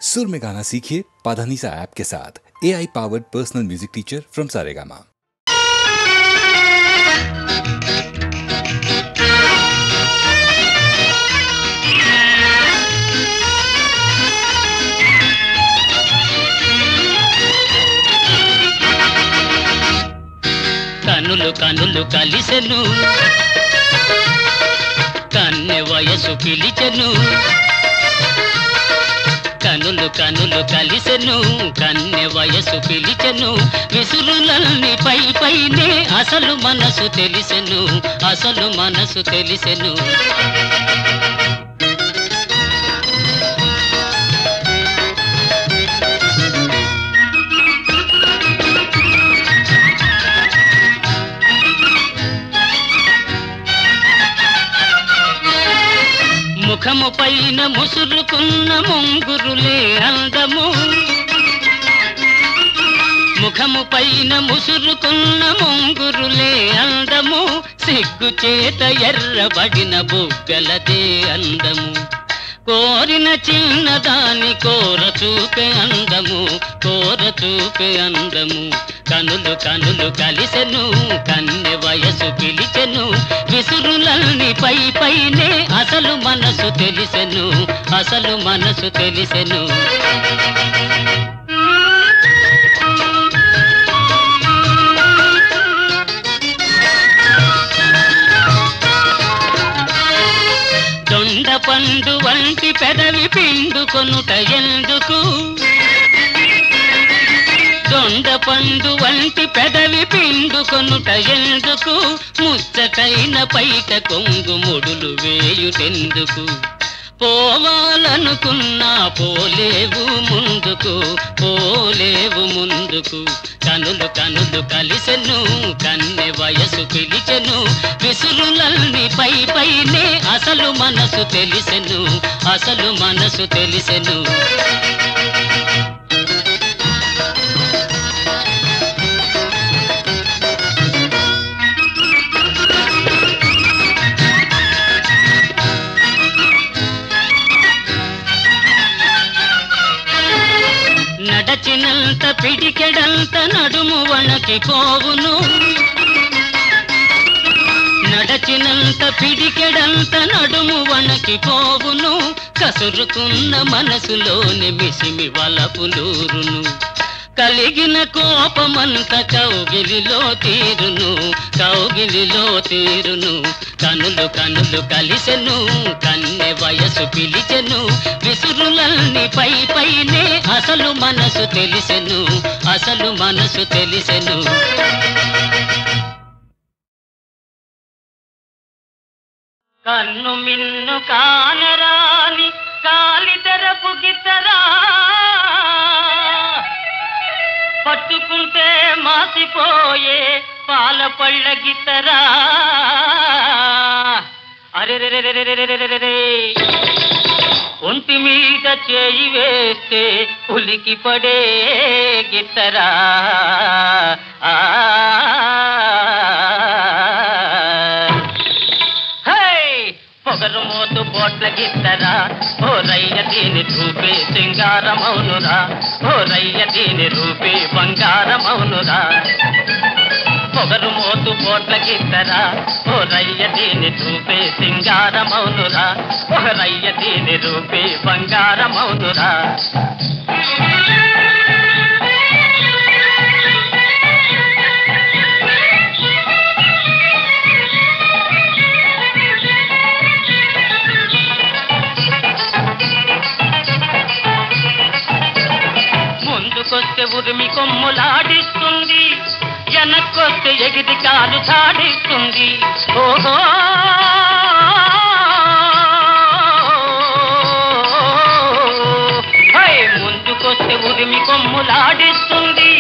सुर में गाना सीखिए पाधानीसा ऐप के साथ। AI powered personal music teacher from Saregama. కనులు కనులు కలిసెను కన్నె వయసు పిలిచెను కనులు కనులు కలిసెను కన్నె వయసు పిలిచెను విసురులన్నీ పై పైనే అసలు మనసు తెలిసెను అసలు మనసు తెలిసెను ముఖము పైన ముసురుకున్న ముంగురులే అందము ముఖము పైన ముసురుకున్న ముంగురులే అందము సిగ్గు చేత ఎర్రబడిన బుగ్గలదే అందము కోరిన చిన్నదాని కోర చూపే అందము కోర చూపే అందము కనులు కనులు కలిసెను కన్నె వయసు పిలిచెను విసురులన్నీ పై పైనే అసలు మనసు తెలిసెను అసలు మనసు తెలిసెను దొండ పండు వంటి పెదవి పిండుకొనుట ఎందుకు దొండ పండు వంటి పెదవి పిండుకొనుట ఎందుకు ముచ్చటైన పైట కొంగు ముడులు వేయుటెందుకు పోవాలనుకున్నా పోలేవు ముందుకు పోలేవు ముందుకు కనులు కనులు కలిసెను కన్నె వయసు పిలిచెను విసురులన్నీ పై పైనే అసలు మనసు తెలిసెను అసలు మనసు తెలిసెను నడచినంత పిడికెడంత నడుము వణకిపోవును నడచినంత పిడికెడంత నడుము వణకిపోవును కసురుకున్న మనసులోని మిసిమి వలపులూరును కలిగిన కోపమంత కౌగిలిలో తీరును కౌగిలిలో తీరును కనులు కనులు కలిసెను కన్నె వయసు పిలిచెను విసురులన్నీ పై పైనే అసలు మనసు తెలిసెను అసలు మనసు తెలిసెను కన్ను మిన్ను కానరాని కాలితరపు గిత్తరా పట్టుకుంటే మాసిపోయే పాల పళ్ళ గిత్తరా అరెరెరెరెరెరెరెరెరె ఒంటి మీద చేయి వేస్తే ఉలికి పడే గిత్తరా పొగరు మోతు పోట్ల గిత్తరా ఓ రయ్య దీని రూపే సింగారమౌనురా ఓ రయ్య దీని రూపే బంగారమౌనురా పొగరు మోతు పోట్ల గిత్తరా ఓ రయ్య దీని రూపే సింగారమౌనురా ఓ రయ్య దీని రూపే బంగారమౌనురా ముందుకొస్తే ఉరిమి కొమ్ములాడిస్తుంది వెనక్కొస్తే ఎగిరి కాలు సాడిస్తుంది ఓహో ముందుకొస్తే ఉరిమి కొమ్ములాడిస్తుంది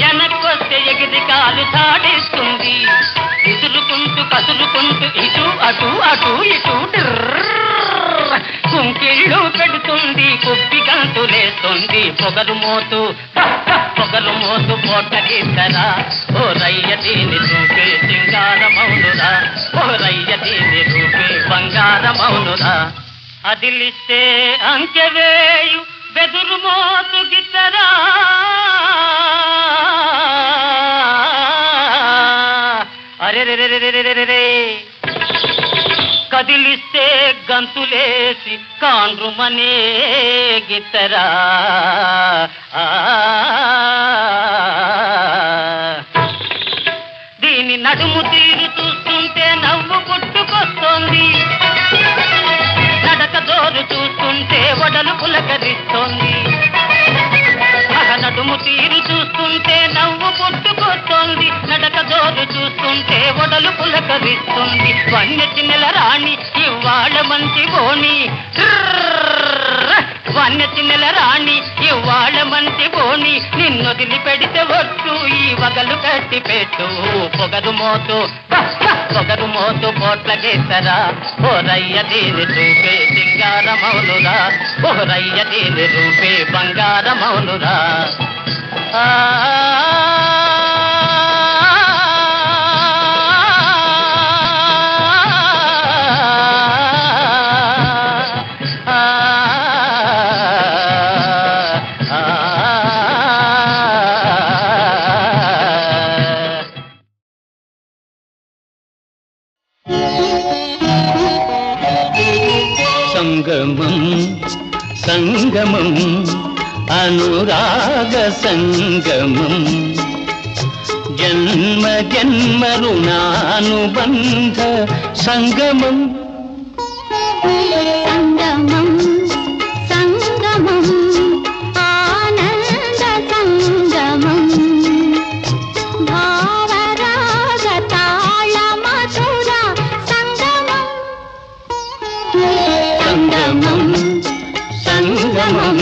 వెనక్కొస్తే ఎగిరి కాలు సాడిస్తుంది విసురుకుంటూ కసురుకుంటూ ఇటు అటు అటు ఇటు కుంకిళ్ళు పెడుతుంది కుప్పి గంతులేస్తుంది పొగరు మోతు పోట గిత్తరా ఓ రయ్య దీని రూపే సింగారమౌనురా ఓ రయ్య దీని రూపే బంగారమౌనురా అదిలిస్తే అంకెవేయు బెదురు కదిలిస్తే గంతులేసి కాండ్రుమనే గిత్తరా దీని నడుము తీరు చూస్తుంటే నవ్వు పుట్టుకొస్తోంది నడక జోరు చూస్తుంటే వడలు పులకరిస్తోంది నడుము తీరు చూస్తుంటే నవ్వు పుట్టుకొస్తోంది నడక జోరు చూస్తుంటే వడలు పులకరిస్తుంది వన్యచిన్నెల రాణి ఇవాళ మంచి బోణి వన్యచిన్నెల రాణి ఇవాళ మంచి బోణి నిన్నొదిలి పెడితే వచ్చు ఈ వగలు కట్టి పెట్టు పొగరు మోతు పోట్లకేసరా ఓరయ్య దీని రూపే సింగారమౌనురా ఓరయ్య దీని రూపే బంగారమౌనురా సంగమం అనురాగ సంగమం జన్మ జన్మ రుణానుబంధ సంగమం సంగమం సంగమం ఆనంద సంగమం భావరాగ తాళ మధుర సంగమం సంగమం సంగమం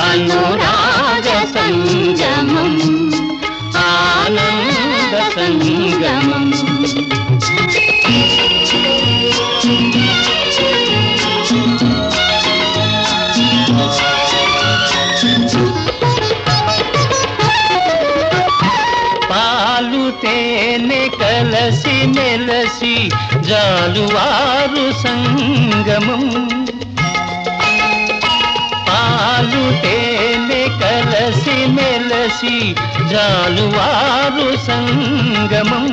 అనురాగ సంగమం ఆనంద సంగమం పాలు తేనె కలసి మెలసి జాలువారు సంగమం పాలు తేనె కలసి మెలసి జాలువారు సంగమం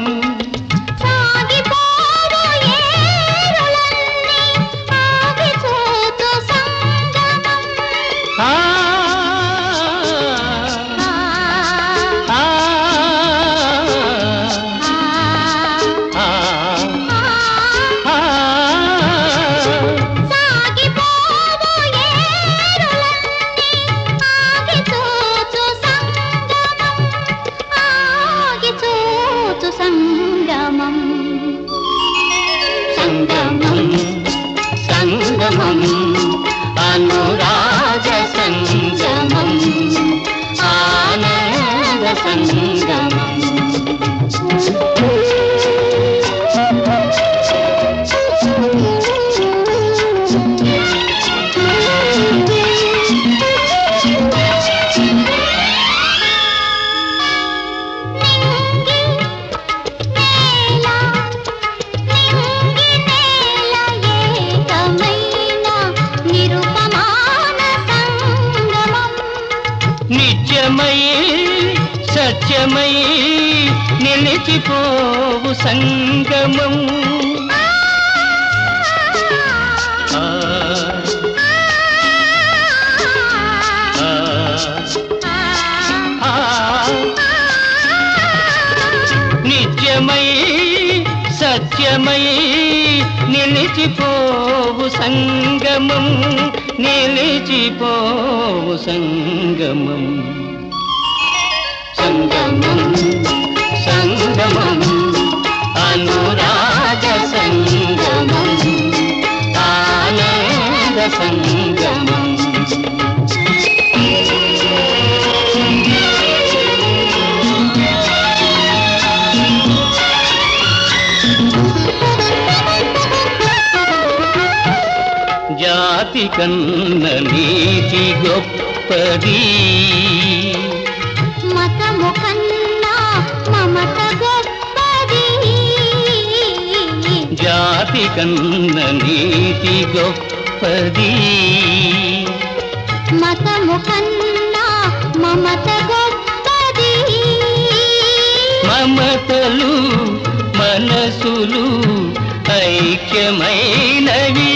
సంగమం అనురాగ సంగమం ఆనంద సంగమం నిత్యమై సత్యమై నిలిచిపోవు సంగమం నిత్యమై సత్యమై నిలిచిపోవు సంగమం నిలిచిపోవు సంగమం సంగమం సంగమం అనురాగ సంగమం ఆనంద సంగమం జాతి కన్న నీతి గొప్పది మతము కన్నా మమత గొప్పది జాతి కన్న నీతి గొప్పది మతము కన్నా మమత గొప్పది మమతలు మనసులు ఐక్యమైనవి.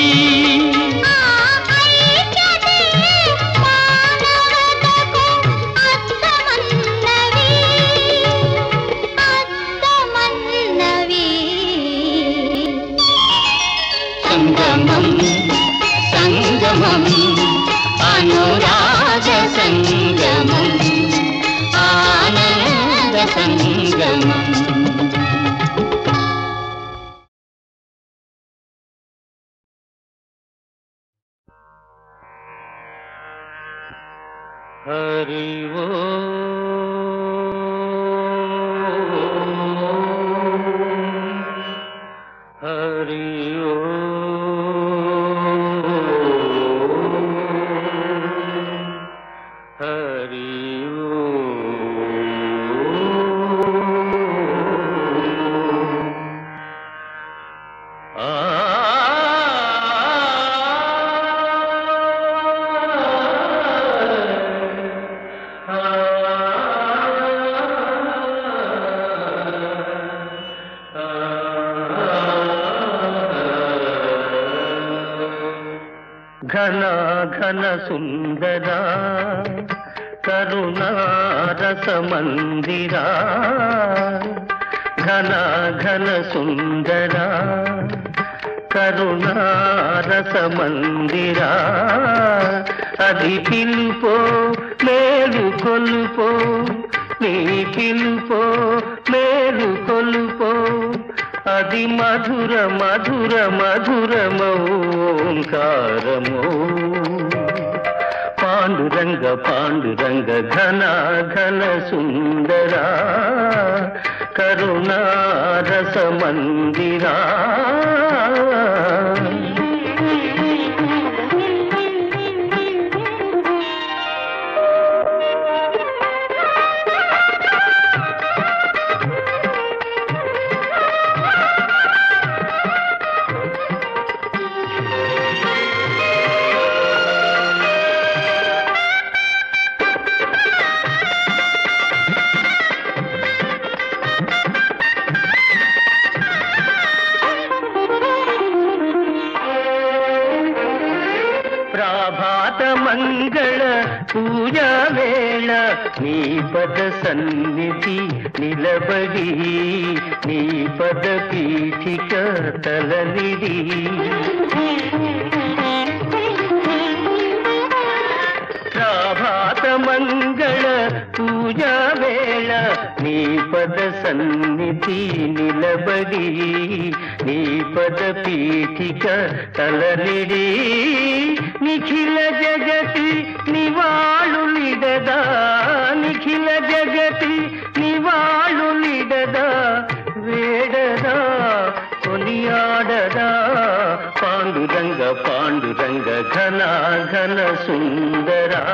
సంగమం సంగమం అనురాగ సంగమం ఆనంద సంగమం. హరి హరి హరి ఘన ఘన సుందరా కరుణారస మందిరా. ఘన ఘన సుందరా కరుణారస మందిరా. అది పిలుపో మేలు కొలుపో నీ పిలుపో మేలు కొలుపో. అది మధుర మధుర మధురమోంకారమో. పాండురంగ పాండురంగ ఘన ఘన సుందరా కరుణారస మందిరా. మంగళ పూజా వేళ నీ పద సన్నిధి నిలబడి నీ పద పీఠిక తలనిడి. ప్రభాత మంగళ పూజా వేళ నీ పద సన్నిధి నిలబడి నీ పద పీఠిక తలనిడి. నిఖిల జగతి నివాళులిడదా నిఖిల జగతి నివాళులిడదా వేడదా కొనియాడదా. పాండురంగ పాండురంగ ఘన ఘన సుందరా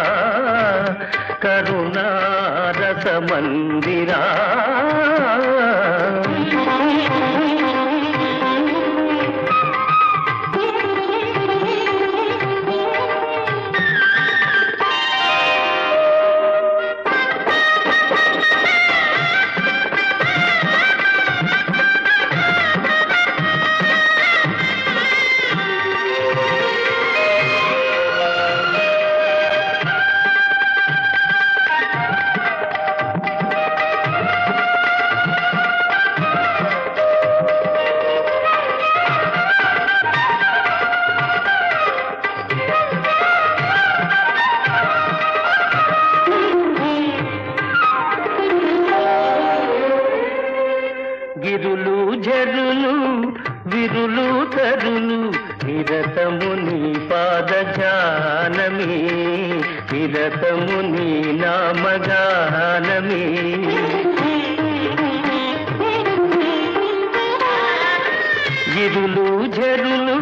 కరుణారస మందిరా. గిరులు జరులు విరులు తరులు నిరతము నీ పాద జానమే నిరతము నీ నామగానమే. గిరులు జరులు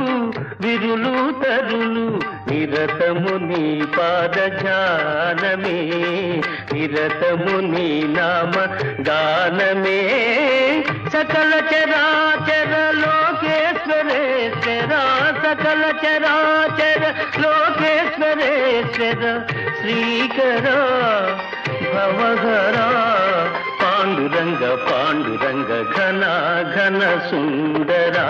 విరులు తరులు నిరతము నీ పాద జానమే నిరతము నీ నామ గానమే. సకల చరాచర లోకేశ్వరేశ్వర సకల చరాచర లోకేశ్వరేశ్వర శ్రీకర భవహర పాండు పాండురంగ పాండురంగ ఘన ఘన సుందరా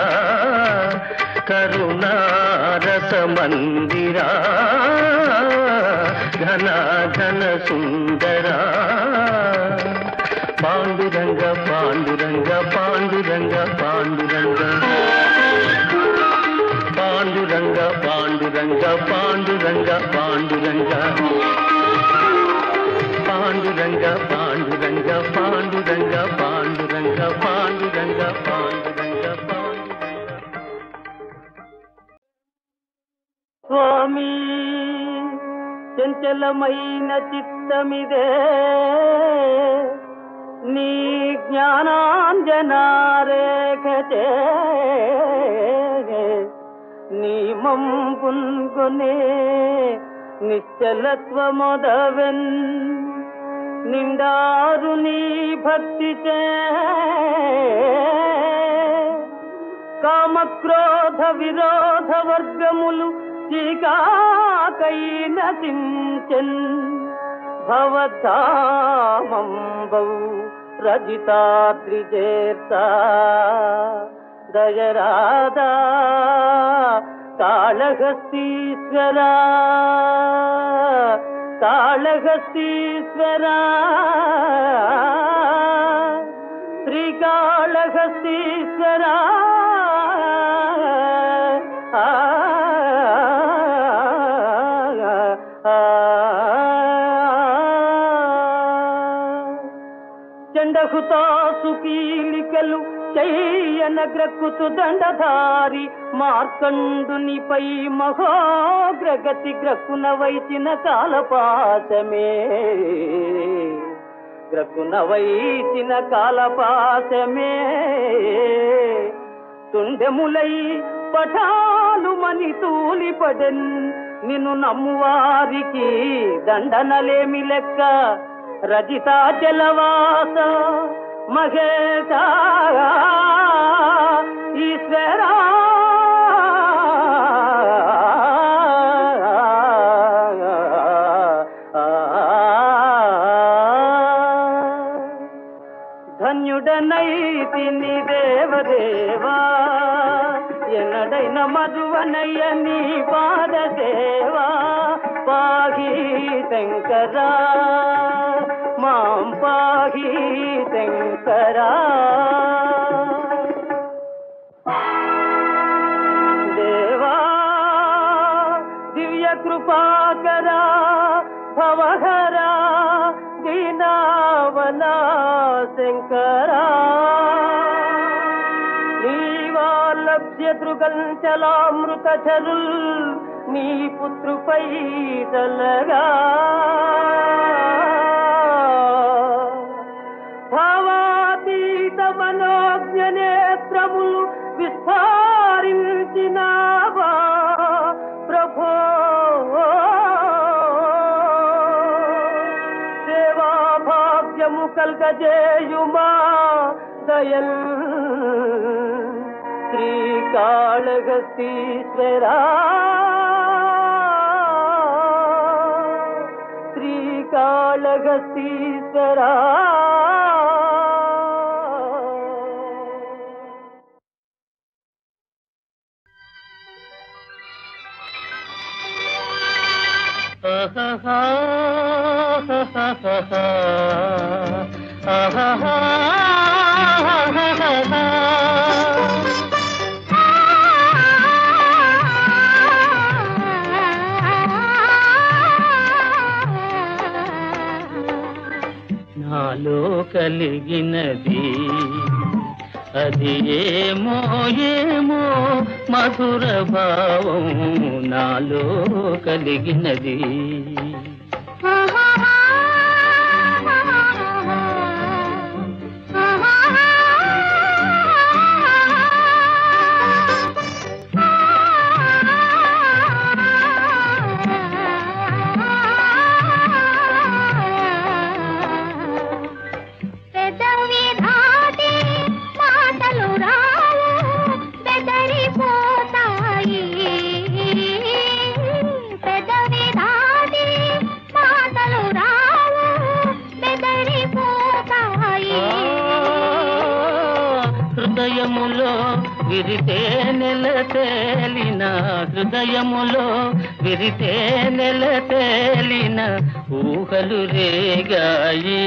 కరుణారస మందిరా ఘన ఘన సుందరా పాండురంగ పాండురంగ పాండురంగ పాండురంగ పాండురంగ పాండురంగ పాండురంగ పాండురంగ పాండురంగ పాండురంగ పాండురంగ పాండురంగ పాండురంగ పాండురంగ స్వామి చంచలమైన చిత్తమిదే నీ జ్ఞానాంజనారేఖతే నీ మంపున్కొనే నిశ్చలత్వమొదవెన్ నిండారు నీ భక్తిచే కామక్రోధ విరోధ వర్గములు చీకాకై నశించెన్ భవధామంబౌ రజితాద్రిజేత దయరాదా కాళహస్తీశ్వరా కాళహస్తీశ్వరా శ్రీకాళహస్తీశ్వరా చండహుతాసు కీలికలు చెయ్యనగ్రక్కుతు దండధారి మార్కండునిపై మహోగ్రగతి గ్రక్కున వైచిన కాలపాశమే గ్రక్కున వైచిన కాలపాశమే తుండెములై పఠాలు మని తూలిపడెన్ నిన్ను నమ్మువారికి దండనలేమి లెక్క రజితాచలవాస మహేశ ఈశ్వరా ధన్యుడనైతిని దేవదేవా ఎన్నడైన మధువనయ్య నీ పాదసేవా పాహి శంకరా మాం పాహి శంకరా దేవా దివ్య కృపాకరా భవహరా దీనావనా శంకరా శత్రుగంచలామృత చరుల్ నీ పుత్రుపై తలగా భావాతీత మనోజ్ఞ నేత్రములు విస్తారించినావా ప్రభో సేవా భాగ్యము కల్గజేయుమా దయల్ శ్రీకాళహస్తీశ్వరా శ్రీకాళహస్తీశ్వరా నాలో కలిగినది అది ఏమో ఏమో మధుర భావం నాలో కలిగినది పెదవి దాటి విరితే నెల తేలిన హృదయములో విరితే నెల తేలిన ఊహలు రేగాయి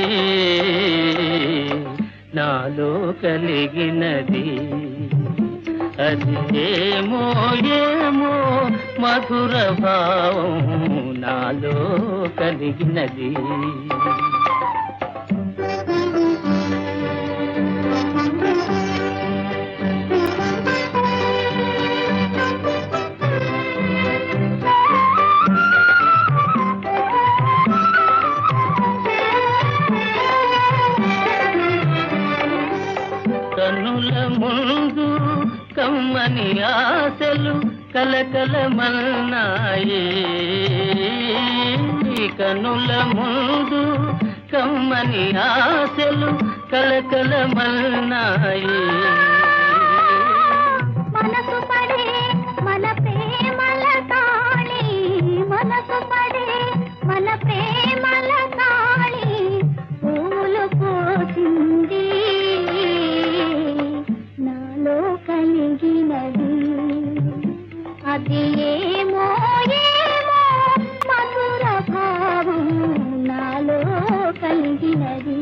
నాలో కలిగినది అది ఏమో ఏమో మధుర భావం నాలో కలిగినది కన్నుల ముందు కమ్మని ఆశలు కలకలమన్నాయి కన్నుల ముందు కమ్మని ఆశలు కలకలమన్నాయి మనసు పడే మన ప్రేమల తాళి మనసు పడే మన ప్రేమల తాళి పూలు పోసింది నాలో కలిగినది అది ఏమో ఏమో మధుర భావం నాలో కలిగినది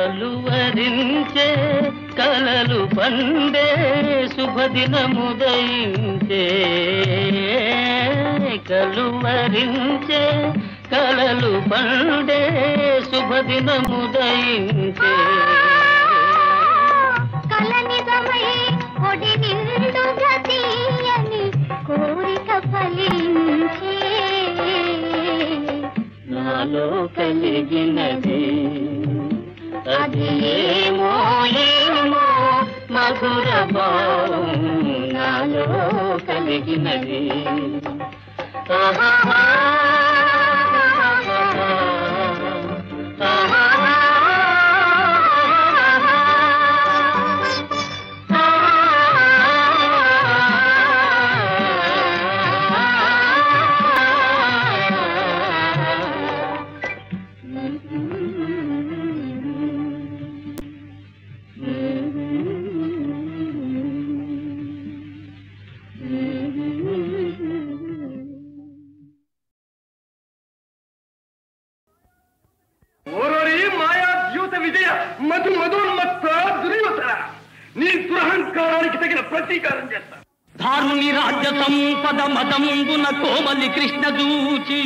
కలువరించే కలలు పండే శుభదినముదయించే కలువరించే కలలు పండే శుభదినముదయించే కలనిజమై ఒడి నిండుగా తీయని కోరిక ఫలించే నాలో కలిగినది అది ఏమో ఏమో మధుర భావం నాలో కలిగినది మధు మధోన్మత్త దుర్యోధన నీ దురహంకారానికి తగిన ప్రతీకారం చేస్తా ధారుని రాజ్య సంపద మదంబున కోమలి కృష్ణ దూచి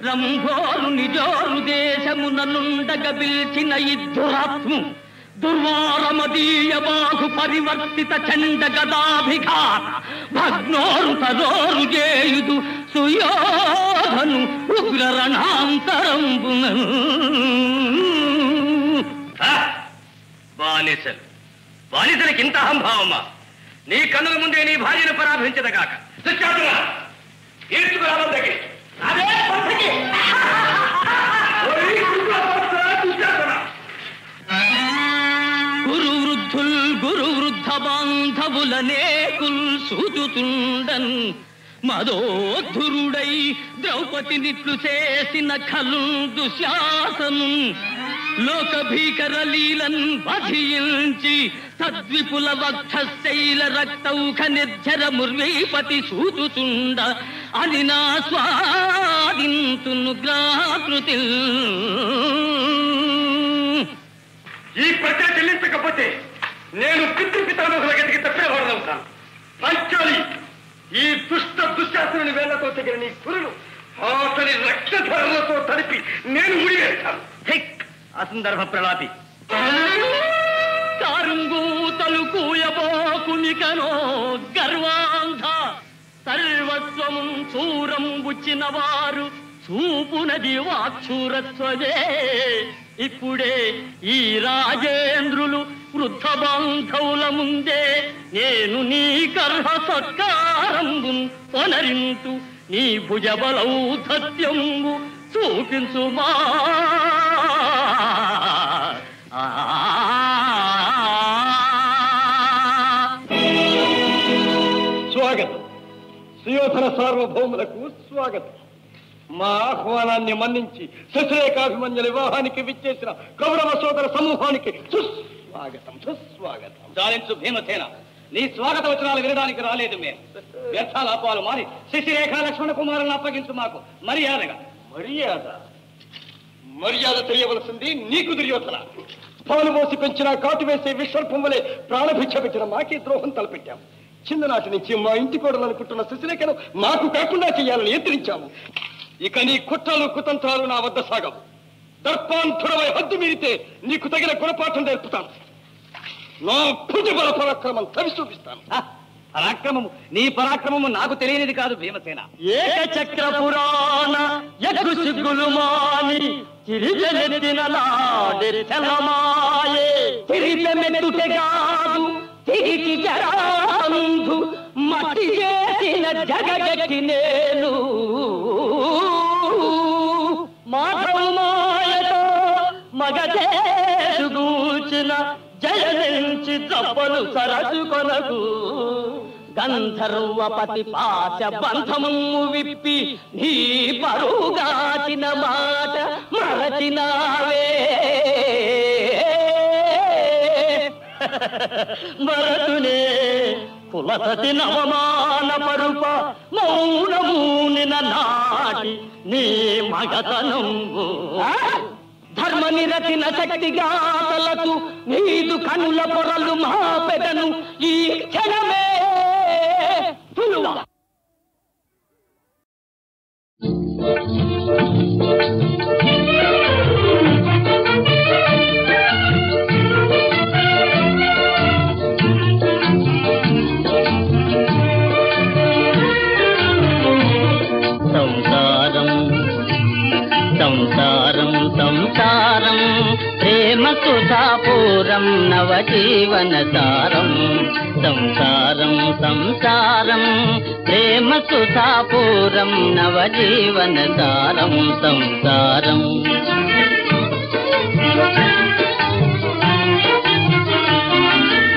రంభోరు నిజోరు దేశమున నుండగ పిలిచిన ఇద్దురాత్ము దుర్వారమదీయ బాహు పరివర్తిత చండ గదాభిఘాత భగ్నోరు తరోరు చేయుదు సుయోధను ఉగ్ర రణాంతరంబున బానిసలు బానిసలకి ఇంత అహంభావమా నీ కన్నుల ముందే నీ భార్యను పరాభించదగాక గురు వృద్ధ బాంధవులనే కుల్ సూచుతుండన్ మదోద్ధురుడై ద్రౌపదినిట్లు చేసిన ఖలు దుశ్శాసను లోక భీకర లీలన్ వధించి తద్విపుల వక్షశైల రక్తౌఖ నిర్జర ముర్వీపతి సూచుచుండ అని నా స్వాదింతును గ్రాకృతి ఈ ప్రజ చెల్లించకపోతే నేను పితృపితామహుల గతికి తప్పేవాడవుతాను పంచాలి ఈ దుష్ట దుశ్శాసనుని వేళ్లతో తెగిన నీ గురులు అతని రక్తధారలతో తడిపి నేను ముడివేస్తాను అసందర్భ ప్రలాపి కారుంగూతలు కూయబోకునికనో గర్వాంధ సర్వస్వము చూరం బుచ్చిన వారు చూపునది వాక్షూరత్వదే ఇప్పుడే ఈ రాజేంద్రులు వృద్ధ బాంధవుల ముందే నేను నీ కర్హ సత్కారంబు పొనరింతు నీ భుజబలౌధత్యంబు చూపించుమా స్వాగతం. సుయోధన సార్వభౌములకు స్వాగతం. మా ఆహ్వానాన్ని మన్నించి శశిరేఖాభిమన్యుల వివాహానికి విచ్చేసిన కౌరవ సోదర సమూహానికి సుస్వాగతం సుస్వాగతం. చాలించు భీమసేన, నీ స్వాగత వచనాలు వినడానికి రాలేదు మేము. వ్యర్థాల అపాలు మారి శశిరేఖ లక్ష్మణ కుమారులను అప్పగించు మాకు మర్యాదగా. మర్యాద తెలియవలసింది నీకు దుర్యోధన. పాలు మోసి పెంచిన కాటు వేసే విశ్వర్పం వలె ప్రాణభిక్ష పెట్టిన మాకే ద్రోహం తలపెట్టాం. చిన్ననాటి నుంచి మా ఇంటి కోడలనుకుంటున్న శశిరేఖను మాకు కాకుండా చేయాలని ఎత్తిరించాము. ఇక నీ కుట్రలు కుతంత్రాలు నా వద్ద సాగవు. దర్పాంతురమై హద్దు మీరితే నీకు తగిన గుణపాఠం నేర్పుతాను. నా భుజబల పరాక్రమం తవి చూపిస్తాను. పరాక్రమము, నీ పరాక్రమము నాకు తెలియనిది కాదు భీమసేన. ఏకచక్ర పురాణ యగు సిగ్గులు మాని తిరిగెత్తిన లాడెత్తలమాయే తిరిగెమెట్టుటెగాదు తిరిగి జరాంధు మట్టి చేసిన జగగట్టి నేను మాధవమాయతో మగదేశుగూచిన జయనించి తప్పలు సరచుకొనకు గంధర్వపతి పాశ బంధము విప్పి నీ పరుగాచిన మాట మరచినావే మరతునే కులసతి నవమాన పరుప మౌనమూనిన నాటి నీ మగతనంబు ధర్మ నిరతిన శక్తిగాతలకు నీదు కనుల పొరలు మా పెదను ఈ క్షణమే తులువ. సంసారం సంసారం ప్రేమ సుధాపూరం నవజీవన సారం సంసారం సంసారం ప్రేమ సుధాపూరం నవజీవన సారం సంసారం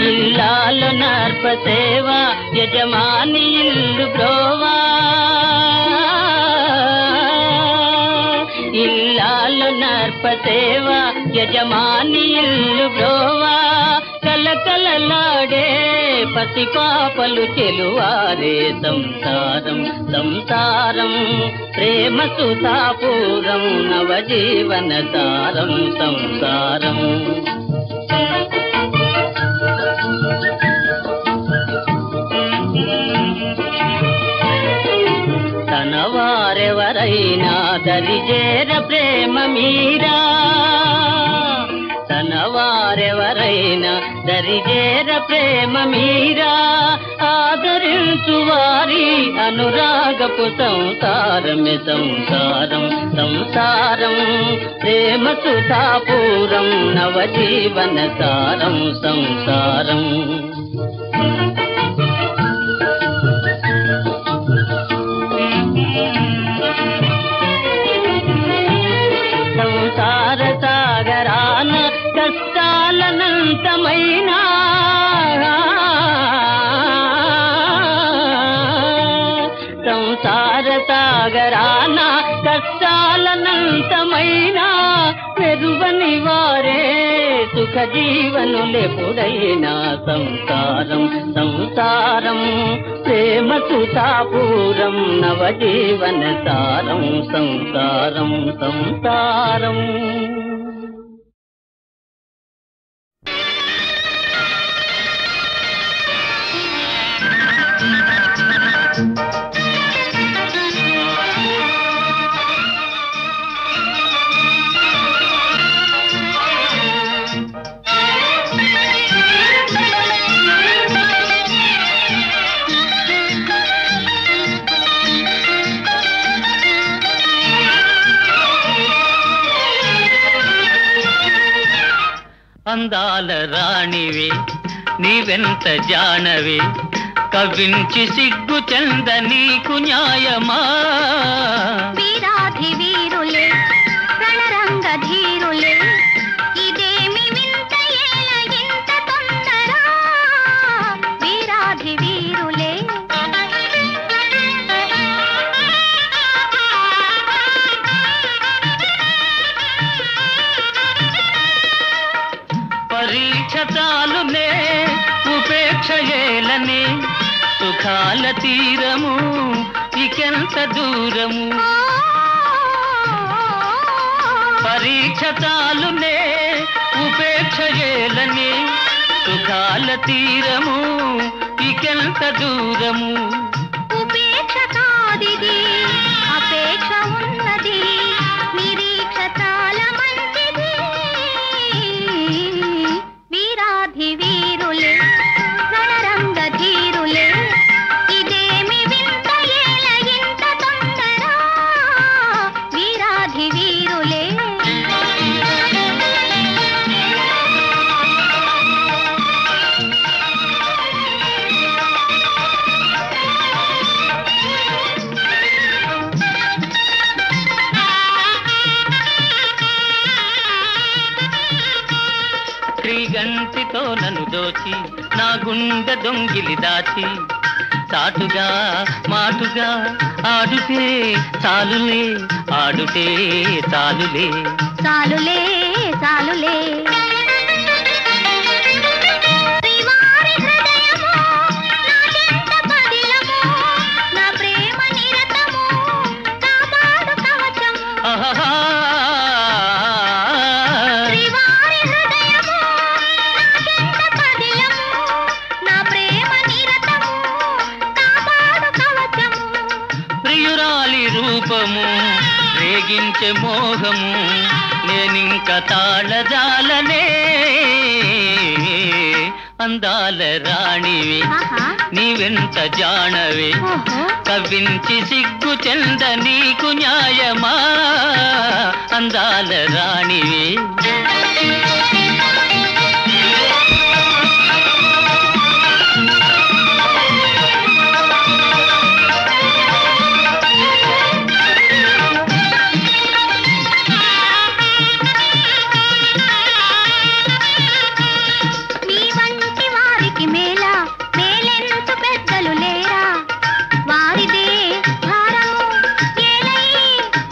ఇల్లాలు నర్ప సేవ యజమాని ఇల్లు బ్రోవా ఇల్లాలు నర్ప సేవ యజమాని ఇల్లు బ్రోవా కలకలలాడే పసిపాపలు చెలువారే సంసారం సంసారం ప్రేమ సుధాపూరం నవజీవన సారం సంసారం తనవారెవరైనా దరిజేర ప్రేమ మీరా తనవారెవరైనా దరిజేర ప్రేమ మీరా ఆదరించు వారి అనురాగపు సంసారమే సంసారం సంసారం ప్రేమ సుధాపూరం నవజీవన సారం సంసారం సంసార సాగరాన కష్టాలనంతమైనా సంసార సాగరాన కష్టాలనంతమైనా పెరువని వారే సుఖ జీవనులెప్పుడైనా సంసారం సంసారం ప్రేమ సుధాపూరం నవజీవన సారం సంసారం సంసారం అందాల రాణివి నీవెంత జానవి కవించి సిగ్గు చెంద నీకు న్యాయమా వీరాధి వీరులే రణరంగ ధీరులే ఇదేమి సుఖాల తీరము ఇకెంత దూరము పరీక్ష చాలునే ఉపేక్ష ఏలని సుఖాల తీరము ఇకెంత దూరము ఉపేక్ష కాదిది అపేక్ష ఉన్నది నిరీక్ష చాలా మంచిది వీరాధి వీరులే రణరంగ ధీరులే ఇదేమి వింత ఏల ఇంత తొందర వీరాధి వీరులే శ్రీగంటితో నన్ను దోచి నా గుండె దొంగిలి దాచి చాటుగా మాటుగా ఆడుతే చాలులే ఆడుతే చాలులే చాలులే చాలులే శ్రీవారి హృదయము నాకెంత పదిలము నా ప్రేమ నిరతము కాపాడు కవచము ఆహా శ్రీవారి హృదయము నాకెంత పదిలము నా ప్రేమ నిరతము కాపాడు కవచము ప్రియురాలి రూపము రేగించే మోహము నేనింక తాళజాలనే అందాల రాణివి ఆహా నీవెంత జాణవే ఓహో కవ్వించి సిగ్గు చెంద నీకు న్యాయమా అందాల రాణివి నీ వంటి వారికి మేలా మేలెంతు పెద్దలు లేరా వారిదే భారము ఏలై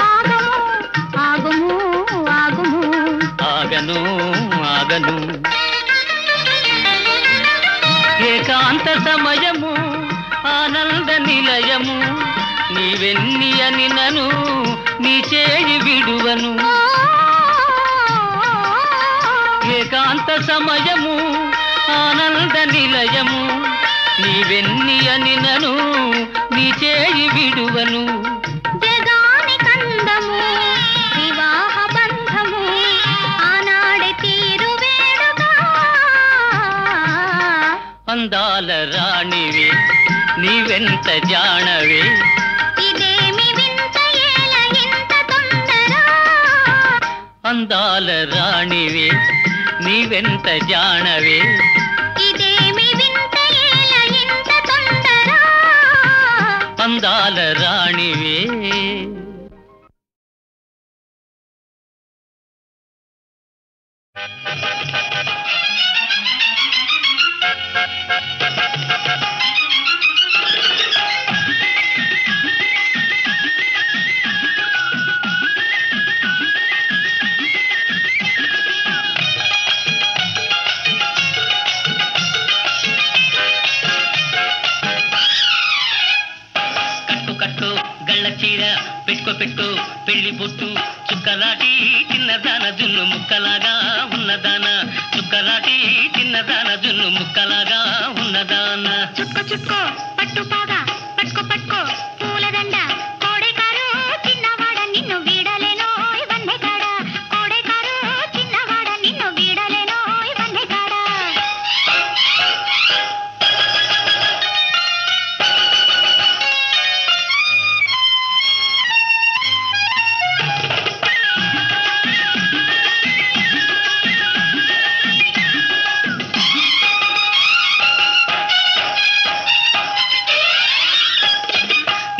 ఆగము ఆగుము ఆగుము ఆగను ఆగను ఏకాంత సమయము ఆనంద నిలయము నీవెన్ని అని నను నీ చేయి విడువను ఏకాంత సమయము ఆనంద నిలయము నీవెన్ని అని నను నీ చేయి విడువను జగాని కందము వివాహ బంధము ఆనాడే తీరు వేడుగా అందాల రాణివి నీవెంత జాణవే ఇదేమి వింత ఏల ఇంత తొందర అందాల రాణివి నీవెంత జాణవే ఇదేమి వింత ఏల ఇంత తొందర అందాల రాణివే కట్టు కట్టు గళ్ళ చీర పెట్టుకో పెట్టు పెళ్లి బొట్టు చుక్కలాటి చిన్నదాన జున్ను ముక్కలాగా ఉన్నదాన చుక్కలాటి చిన్నదాన జున్ను ముక్కలాగా ఉన్నదాన చుక్కో చుక్కో పట్టు పాగా పట్టుకో పట్టుకో పూలదండ కోడెకారు చిన్నవాడ నిన్ను వీడలేనో ఇవన్నీ కాడ కోడెకారు చిన్నవాడ నిన్ను వీడలేనో ఇవన్నీ కాడ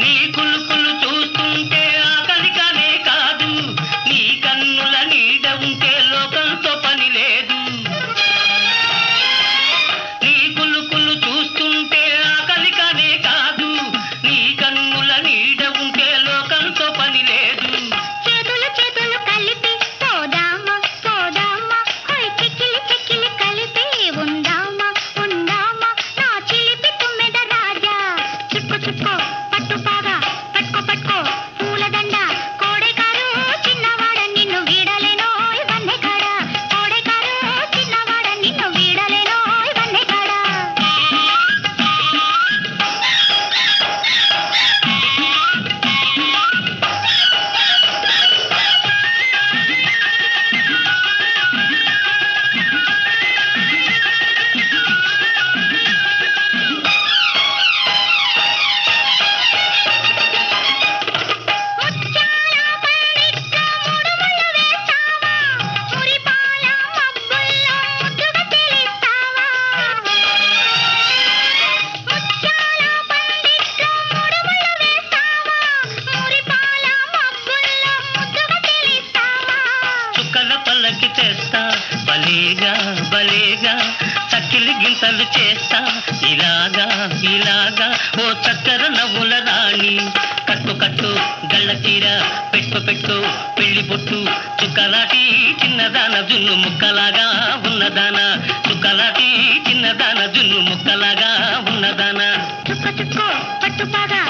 నీ కులుకులు చూస్తుంటే ఆకలిగానే కాదు నీ కన్నుల నీడ ఉంటే లోకంతో పని లేదు నీ కులుకులు చూస్తుంటే ఆకలిగానే కాదు నీ కన్నుల నీడ ఉంటే లోకంతో పని లేదు చేతులు చేతులు కలిపి పోదామా పోదామా హోయ్ చెక్కిలి చెక్కిలి కలిపి ఉందామా ఉందామా నా చిలిపి తుమ్మెద రాజా భలేగా భలేగా చక్కిలి గింతలు చేస్తా ఇలాగా ఇలాగా ఓ చక్కర నవ్వుల రాణి కట్టు కట్టు గళ్ళ చీర పెట్టు పెట్టు పెళ్లి బొట్టు చుక్కలాటి చిన్నదాన జున్ను ముక్కలాగా ఉన్నదాన చుక్కలాటి చిన్నదాన జున్ను ముక్కలాగా ఉన్నదాన చుక్క చుక్కో పట్టు పాగా